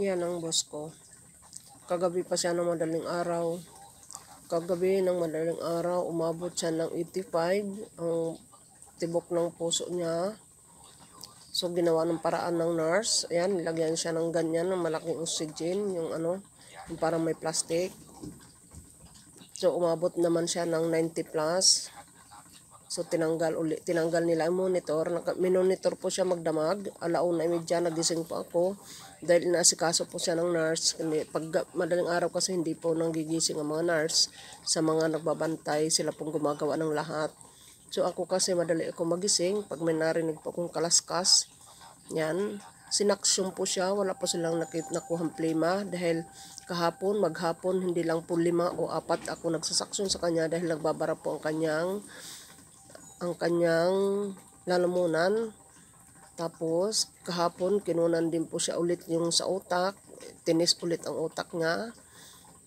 Yan ang boss ko. Kagabi pa siya ng madaling araw. Kagabi ng madaling araw, umabot siya ng 85. Ang tibok ng puso niya. So, ginawa ng paraan ng nurse. Ayan, nilagyan siya ng ganyan, ng malaking oxygen. Yung yung parang may plastic. So, umabot naman siya ng 90 plus. So, tinanggal nila ang monitor. Minonitor po siya magdamag. 1:30, nagising po ako. Dahil inaasikaso po siya ng nurse. Pag madaling araw kasi hindi po nanggigising ang mga nurse. Sa mga nagbabantay, sila pong gumagawa ng lahat. So, ako kasi madali ako magising. Pag may narinig po akong kalaskas, yan, sinaksyon po siya. Wala po silang nakuhang plima. Dahil maghapon, hindi lang po 5 o 4 ako nagsasaksyon sa kanya. Dahil nagbabara po ang kanyang lalamunan. Tapos kahapon kinunan din po siya ulit yung sa utak, tinis ulit ang utak niya.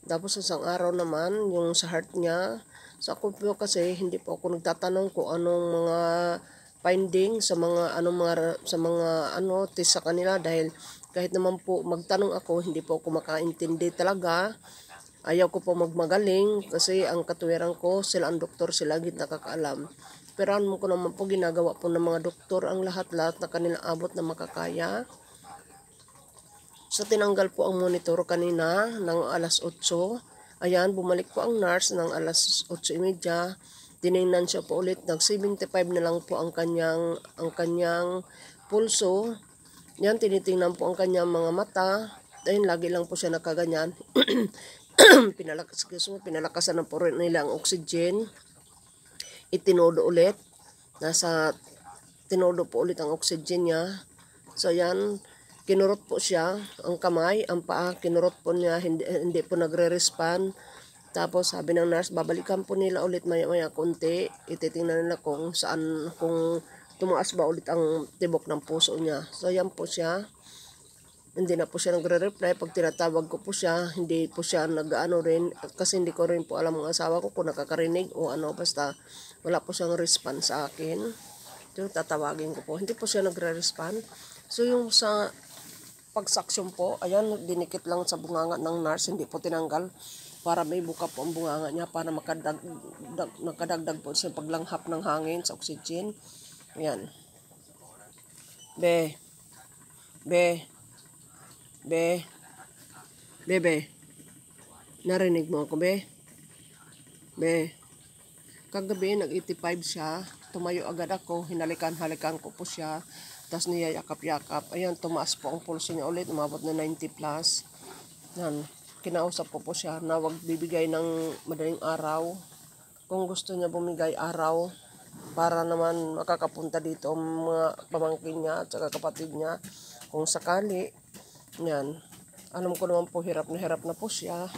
Tapos isang araw naman yung sa heart niya. So ako po kasi hindi po ako nagtatanong kung anong mga finding sa mga test sa kanila, dahil kahit naman po magtanong ako, hindi po ako makaintindi talaga. Ayaw ko po magmagaling kasi ang katuwiran ko, sila ang doktor, sila gid nakakaalam. Pero ano ko naman po, ginagawa po ng mga doktor ang lahat-lahat na kanilang abot na makakaya. So, tinanggal po ang monitor kanina ng alas 8. Ayan, bumalik po ang nurse ng alas 8:30. Tiningnan siya po ulit. Nag-75 na lang po ang kanyang pulso. Yan, tinitingnan po ang kanyang mga mata. Ayun, lagi lang po siya nakaganyan. Pinalakasan na po rin nila ang oxygen. Itinodo ulit. Tinodo po ulit ang oxygen niya. So yan, kinurot po siya, ang kamay, ang paa, kinurot po niya, hindi po nagre-respond. Tapos sabi ng nurse, babalikan po nila ulit maya-maya konti. Ititingnan nila kung tumaas ba ulit ang tibok ng puso niya. So yan po siya. Hindi na po siya nagre-reply. Pag tinatawag ko po siya, hindi po siya nag-ano rin. Kasi hindi ko rin po alam ang asawa ko kung nakakarinig o ano. Basta wala po siyang response sa akin. So tatawagin ko po. Hindi po siya nagre-respond. So yung sa pagsaksyon po, ayan, dinikit lang sa bunganga ng nurse. Hindi po tinanggal. Para may buka po ang bunganga niya. Para makadagdag po siya paglanghap ng hangin sa oxygen. Ayan. Bebe, narinig mo ako, be? Kagabi, nag-85 siya. Tumayo agad ako, hinalikan-halikan ko po siya. Tapos niyayakap-yakap. Ayan, tumaas po ang pulso niya ulit. Umabot na 90 plus. Yan, kinausap ko po siya na wag bibigay ng madaling araw. Kung gusto niya bumigay araw, para naman makakapunta dito ang mga pamangkin niya at saka kapatid niya. Kung sakali, yan. Alam ko naman po, hirap na po siya.